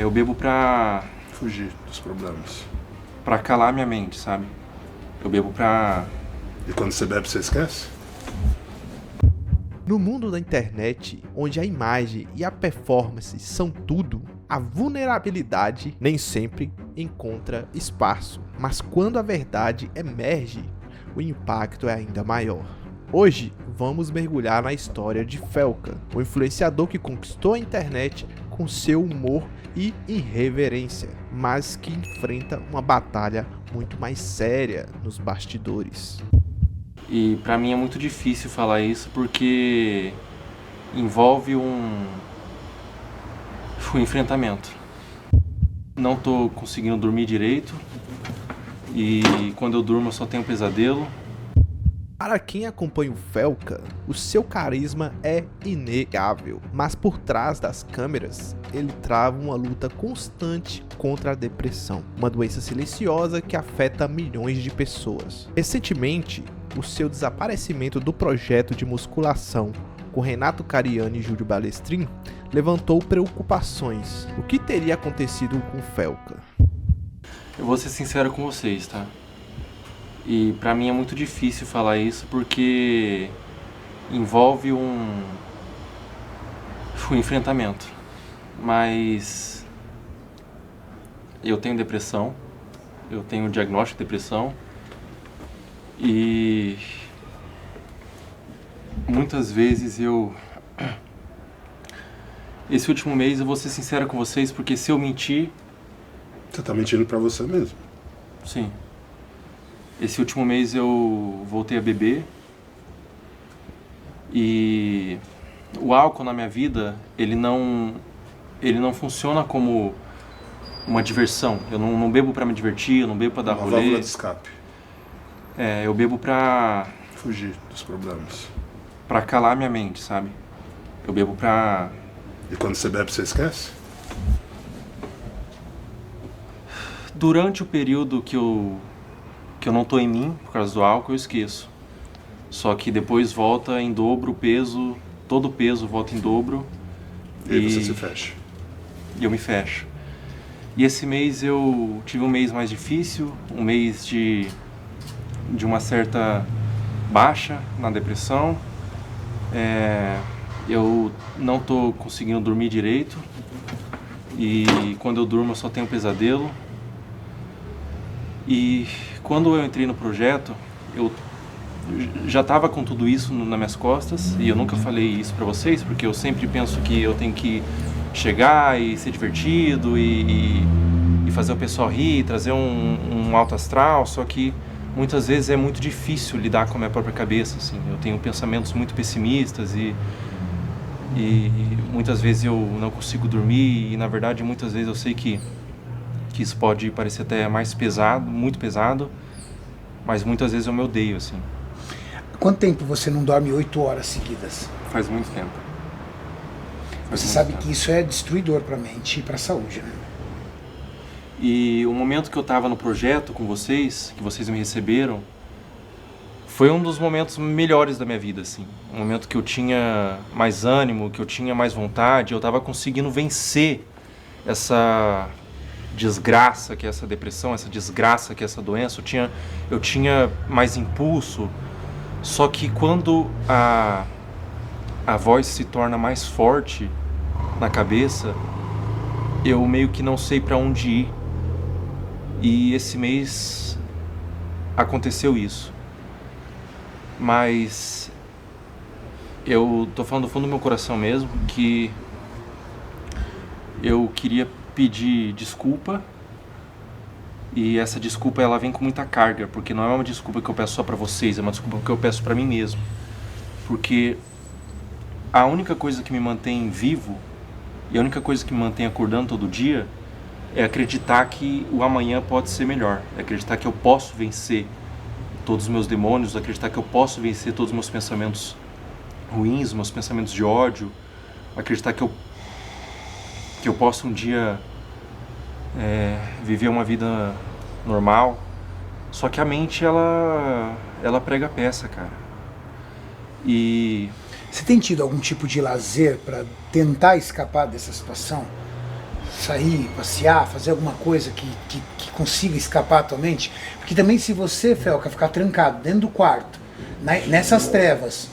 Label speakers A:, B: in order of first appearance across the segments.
A: Eu bebo
B: Fugir dos problemas.
A: pra calar minha mente, sabe? Eu bebo pra...
B: E quando você bebe, você esquece?
C: No mundo da internet, onde a imagem e a performance são tudo, a vulnerabilidade nem sempre encontra espaço. Mas quando a verdade emerge, o impacto é ainda maior. Hoje, vamos mergulhar na história de Felca, o influenciador que conquistou a internet com seu humor e irreverência, mas que enfrenta uma batalha muito mais séria nos bastidores.
A: E pra mim é muito difícil falar isso porque envolve um enfrentamento. Não tô conseguindo dormir direito e quando eu durmo eu só tenho pesadelo.
C: Para quem acompanha o Felca, o seu carisma é inegável, mas por trás das câmeras, ele trava uma luta constante contra a depressão, uma doença silenciosa que afeta milhões de pessoas. Recentemente, o seu desaparecimento do projeto de musculação com Renato Cariani e Júlio Balestrin levantou preocupações. O que teria acontecido com o Felca?
A: Eu vou ser sincero com vocês, tá? E pra mim é muito difícil falar isso porque envolve um enfrentamento. Mas eu tenho depressão, eu tenho diagnóstico de depressão e muitas vezes esse último mês eu vou ser sincero com vocês porque se eu mentir,
B: Você tá mentindo pra você mesmo.
A: sim. Esse último mês eu voltei a beber e o álcool na minha vida, ele não funciona como uma diversão. Eu não bebo pra me divertir, eu não bebo pra dar
B: Uma
A: rolê.
B: válvula de escape.
A: Eu bebo pra
B: Fugir dos problemas.
A: calar minha mente, sabe? Eu bebo pra...
B: E quando você bebe, você esquece?
A: Durante o período que eu não tô em mim, por causa do álcool, eu esqueço. Só que depois volta em dobro o peso, todo o peso volta em dobro.
B: E aí você se fecha.
A: E eu me fecho. E esse mês eu tive um mês mais difícil, um mês de uma certa baixa na depressão. Eu não tô conseguindo dormir direito e quando eu durmo eu só tenho pesadelo. E quando eu entrei no projeto, eu já estava com tudo isso nas minhas costas e eu nunca falei isso para vocês porque eu sempre penso que eu tenho que chegar e ser divertido e fazer o pessoal rir, trazer um alto astral, só que muitas vezes é muito difícil lidar com a minha própria cabeça, assim. Eu tenho pensamentos muito pessimistas e muitas vezes eu não consigo dormir e na verdade muitas vezes eu sei que isso pode parecer até mais pesado, muito pesado, mas muitas vezes eu me odeio, assim.
D: Quanto tempo você não dorme 8 horas seguidas?
A: Faz muito tempo.
D: Você sabe que isso é destruidor para a mente e para a saúde, né?
A: E o momento que eu estava no projeto com vocês, que vocês me receberam, foi um dos momentos melhores da minha vida, assim. Um momento que eu tinha mais ânimo, que eu tinha mais vontade, eu estava conseguindo vencer essa desgraça que é essa depressão, essa desgraça que é essa doença. Eu tinha mais impulso. Só que quando a voz se torna mais forte na cabeça, eu meio que não sei para onde ir. E esse mês aconteceu isso. Mas eu tô falando do fundo do meu coração mesmo que eu queria pedir desculpa. E essa desculpa ela vem com muita carga, porque não é uma desculpa que eu peço só pra vocês, é uma desculpa que eu peço pra mim mesmo. Porque a única coisa que me mantém vivo e a única coisa que me mantém acordando todo dia é acreditar que o amanhã pode ser melhor, é acreditar que eu posso vencer todos os meus demônios, acreditar que eu posso vencer todos os meus pensamentos ruins, meus pensamentos de ódio, acreditar que eu posso um dia viver uma vida normal. Só que a mente, ela prega peça, cara. E
D: Você tem tido algum tipo de lazer para tentar escapar dessa situação? sair, passear, fazer alguma coisa que consiga escapar a tua mente. Porque também se você, Felca, ficar trancado dentro do quarto, nessas trevas,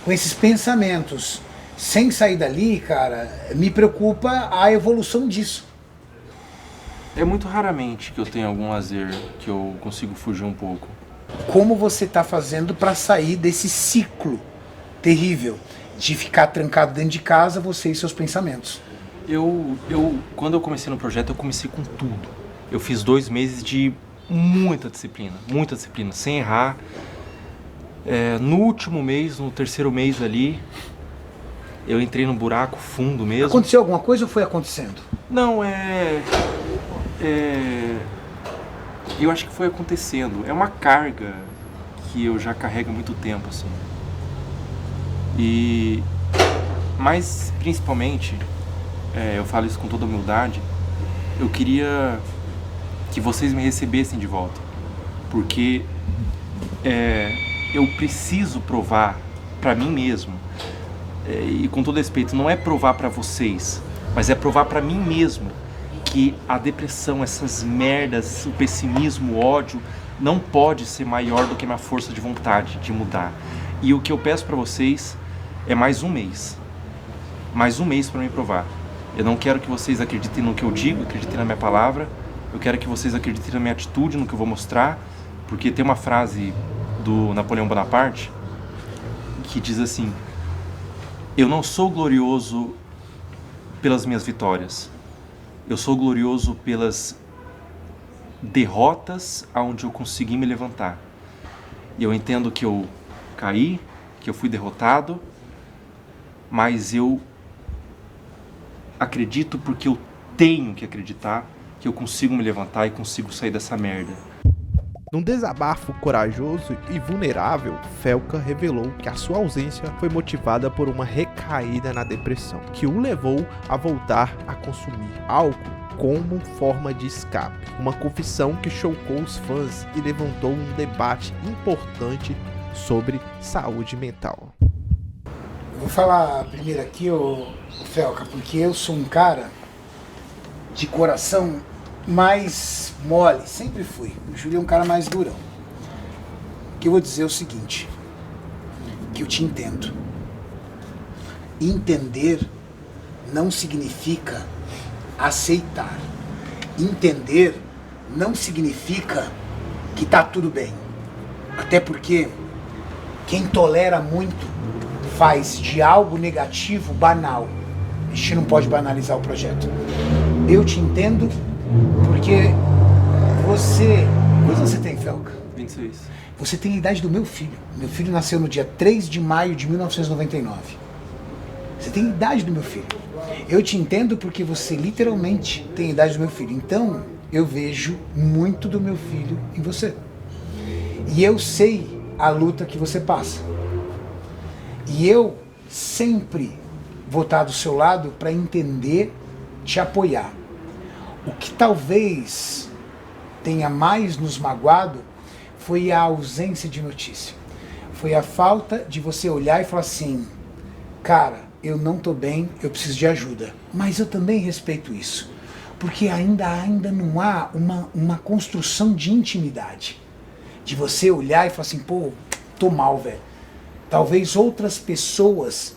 D: com esses pensamentos, sem sair dali, cara, me preocupa a evolução disso.
A: É muito raramente que eu tenho algum lazer que eu consigo fugir um pouco.
D: Como você está fazendo para sair desse ciclo terrível de ficar trancado dentro de casa, você e seus pensamentos?
A: Quando eu comecei no projeto, eu comecei com tudo. Eu fiz 2 meses de muita disciplina, sem errar. No último mês, no terceiro mês ali, eu entrei num buraco fundo mesmo.
D: Aconteceu alguma coisa ou foi acontecendo?
A: Não, eu acho que foi acontecendo. É uma carga que eu já carrego há muito tempo, assim. Mas, principalmente, eu falo isso com toda humildade, eu queria que vocês me recebessem de volta. Porque eu preciso provar pra mim mesmo, e com todo respeito, não é provar pra vocês, mas é provar pra mim mesmo que a depressão, essas merdas, o pessimismo, o ódio, não pode ser maior do que a minha força de vontade de mudar. E o que eu peço pra vocês é mais um mês. Mais um mês pra me provar. Eu não quero que vocês acreditem no que eu digo, acreditem na minha palavra. Eu quero que vocês acreditem na minha atitude, no que eu vou mostrar. Porque tem uma frase do Napoleão Bonaparte que diz assim: eu não sou glorioso pelas minhas vitórias. Eu sou glorioso pelas derrotas aonde eu consegui me levantar. E eu entendo que eu caí, que eu fui derrotado, mas eu acredito porque eu tenho que acreditar que eu consigo me levantar e consigo sair dessa merda.
C: Num desabafo corajoso e vulnerável, Felca revelou que a sua ausência foi motivada por uma recaída na depressão, que o levou a voltar a consumir álcool como forma de escape. Uma confissão que chocou os fãs e levantou um debate importante sobre saúde mental.
D: Eu vou falar primeiro aqui, Felca, porque eu sou um cara de coração mais mole, sempre fui. O Júlio é um cara mais durão. O que eu vou dizer é o seguinte, que eu te entendo. Entender não significa aceitar. Entender não significa que tá tudo bem. Até porque quem tolera muito faz de algo negativo banal. A gente não pode banalizar o projeto. Eu te entendo porque você... Quantos você tem, Felca?
A: 26.
D: Você tem a idade do meu filho. Meu filho nasceu no dia 3 de maio de 1999. Você tem a idade do meu filho. Eu te entendo porque você literalmente tem a idade do meu filho. Então, eu vejo muito do meu filho em você. E eu sei a luta que você passa. E eu sempre vou estar do seu lado para entender, te apoiar. O que talvez tenha mais nos magoado foi a ausência de notícia. Foi a falta de você olhar e falar assim, cara, eu não tô bem, eu preciso de ajuda. Mas eu também respeito isso. Porque ainda não há uma construção de intimidade. De você olhar e falar assim, pô, tô mal, velho. Talvez outras pessoas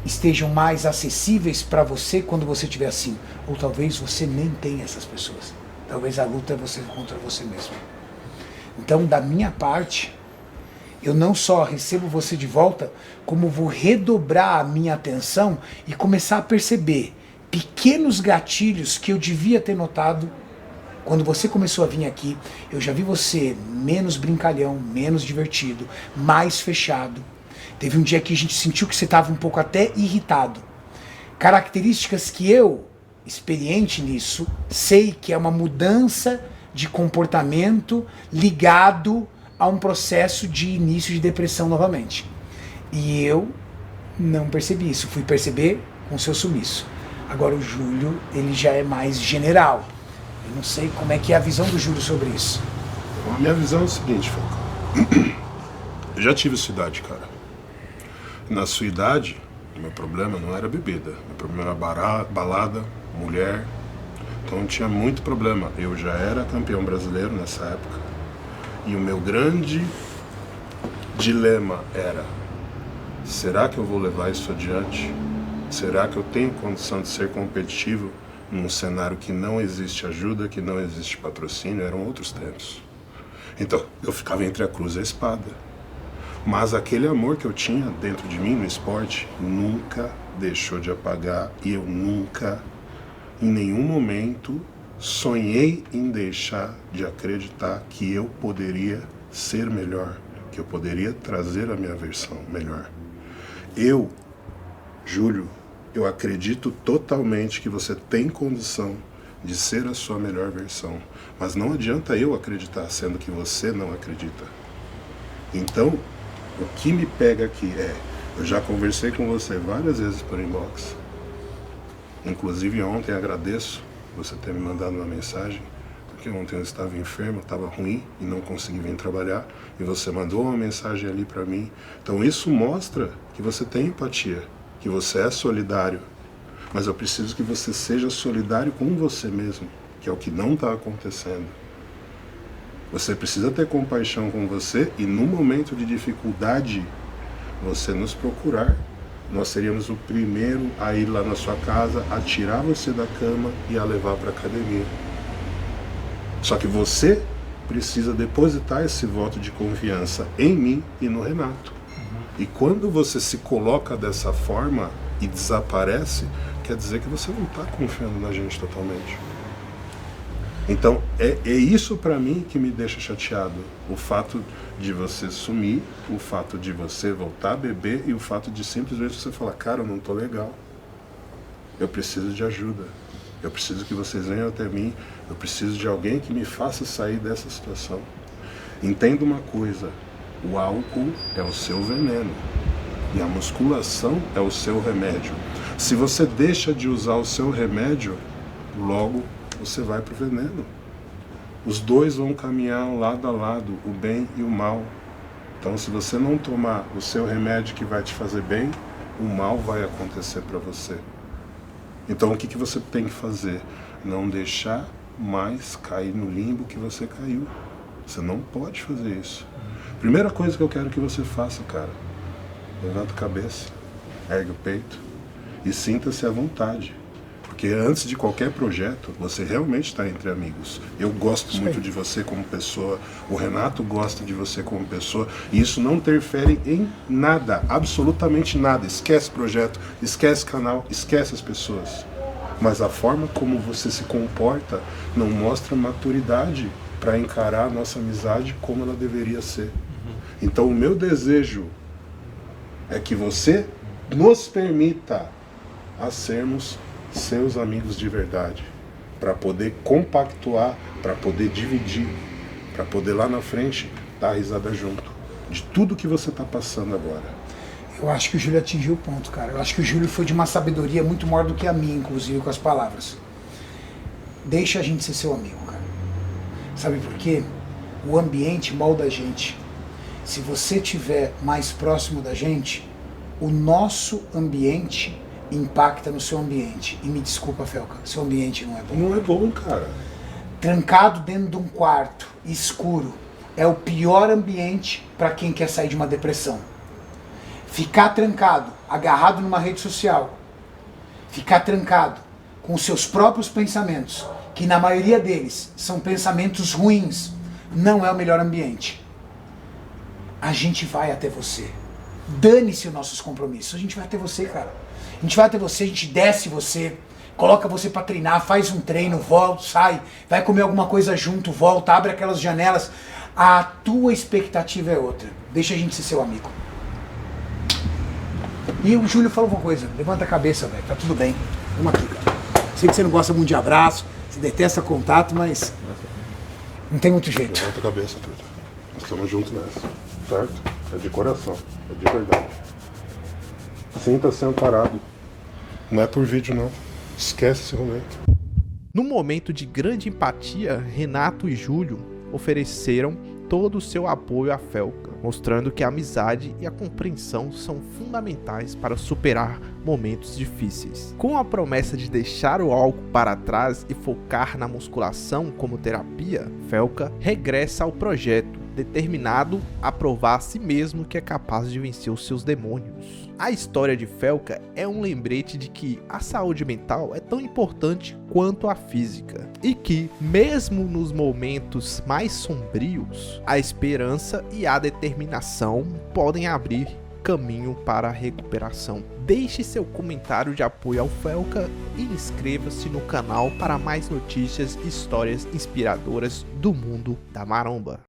D: estejam mais acessíveis para você quando você estiver assim. Ou talvez você nem tenha essas pessoas. Talvez a luta é você contra você mesmo. Então, da minha parte, eu não só recebo você de volta, como vou redobrar a minha atenção e começar a perceber pequenos gatilhos que eu devia ter notado quando você começou a vir aqui. Eu já vi você menos brincalhão, menos divertido, mais fechado. Teve um dia que a gente sentiu que você estava um pouco até irritado. Características que eu, experiente nisso, sei que é uma mudança de comportamento ligado a um processo de início de depressão novamente. E eu não percebi isso, fui perceber com seu sumiço. Agora o Júlio, ele já é mais general. Eu não sei como é que é a visão do Júlio sobre isso.
B: A minha visão é o seguinte, Felca. Eu já tive sua idade, cara. Na sua idade, o meu problema não era bebida. Meu problema era balada, mulher. Então tinha muito problema. Eu já era campeão brasileiro nessa época. E o meu grande dilema era: será que eu vou levar isso adiante? Será que eu tenho condição de ser competitivo num cenário que não existe ajuda, que não existe patrocínio? Eram outros tempos. Então, eu ficava entre a cruz e a espada. Mas aquele amor que eu tinha dentro de mim no esporte nunca deixou de apagar, e eu nunca, em nenhum momento, sonhei em deixar de acreditar que eu poderia ser melhor, que eu poderia trazer a minha versão melhor. Eu, Júlio, eu acredito totalmente que você tem condição de ser a sua melhor versão, mas não adianta eu acreditar sendo que você não acredita. Então, o que me pega aqui é, eu já conversei com você várias vezes por inbox, inclusive ontem agradeço você ter me mandado uma mensagem, porque ontem eu estava enfermo, estava ruim e não consegui vir trabalhar, e você mandou uma mensagem ali para mim. Então isso mostra que você tem empatia, que você é solidário, mas eu preciso que você seja solidário com você mesmo, que é o que não está acontecendo. Você precisa ter compaixão com você e no momento de dificuldade, você nos procurar. Nós seríamos o primeiro a ir lá na sua casa, a tirar você da cama e a levar para a academia. Só que você precisa depositar esse voto de confiança em mim e no Renato. E quando você se coloca dessa forma e desaparece, quer dizer que você não está confiando na gente totalmente. Então, é isso para mim que me deixa chateado. O fato de você sumir, o fato de você voltar a beber e o fato de simplesmente você falar: cara, eu não tô legal. Eu preciso de ajuda. Eu preciso que vocês venham até mim. Eu preciso de alguém que me faça sair dessa situação. Entenda uma coisa: o álcool é o seu veneno e a musculação é o seu remédio. Se você deixa de usar o seu remédio, logo você vai para o veneno. Os dois vão caminhar lado a lado, o bem e o mal. Então, se você não tomar o seu remédio que vai te fazer bem, o mal vai acontecer para você. Então, o que você tem que fazer? Não deixar mais cair no limbo que você caiu. Você não pode fazer isso. Primeira coisa que eu quero que você faça, cara: levanta a cabeça, ergue o peito e sinta-se à vontade. Porque antes de qualquer projeto, você realmente está entre amigos. Eu gosto muito de você como pessoa, o Renato gosta de você como pessoa, e isso não interfere em nada, absolutamente nada. Esquece projeto, esquece canal, esquece as pessoas. Mas a forma como você se comporta não mostra maturidade para encarar a nossa amizade como ela deveria ser. Então o meu desejo é que você nos permita a sermos seus amigos de verdade, para poder compactuar, para poder dividir, para poder lá na frente dar risada junto de tudo que você está passando agora.
D: Eu acho que o Júlio atingiu o ponto, cara. Eu acho que o Júlio foi de uma sabedoria muito maior do que a minha, inclusive, com as palavras. Deixa a gente ser seu amigo, cara. Sabe por quê? O ambiente molda a gente. Se você estiver mais próximo da gente, o nosso ambiente impacta no seu ambiente. E me desculpa, Felca, seu ambiente não é bom.
B: Não é bom, cara.
D: Trancado dentro de um quarto escuro é o pior ambiente para quem quer sair de uma depressão. Ficar trancado, agarrado numa rede social, ficar trancado com os seus próprios pensamentos, que na maioria deles são pensamentos ruins, não é o melhor ambiente. A gente vai até você. Dane-se os nossos compromissos. A gente vai até você, cara. A gente vai até você, a gente desce você, coloca você pra treinar, faz um treino, volta, sai, vai comer alguma coisa junto, volta, abre aquelas janelas. A tua expectativa é outra. Deixa a gente ser seu amigo. E o Júlio falou uma coisa: levanta a cabeça, velho, tá tudo bem. Vamos aqui, cara. Sei que você não gosta muito de abraço, você detesta contato, mas não tem muito jeito.
B: Levanta a cabeça, Pedro. Nós estamos juntos nessa, certo? É de coração, é de verdade. Sinta-se amparado. Não é por vídeo, não. Esquece esse rolê.
C: Num momento de grande empatia, Renato e Júlio ofereceram todo o seu apoio a Felca, mostrando que a amizade e a compreensão são fundamentais para superar momentos difíceis. Com a promessa de deixar o álcool para trás e focar na musculação como terapia, Felca regressa ao projeto, determinado a provar a si mesmo que é capaz de vencer os seus demônios. A história de Felca é um lembrete de que a saúde mental é tão importante quanto a física e que, mesmo nos momentos mais sombrios, a esperança e a determinação podem abrir caminho para a recuperação. Deixe seu comentário de apoio ao Felca e inscreva-se no canal para mais notícias e histórias inspiradoras do mundo da maromba.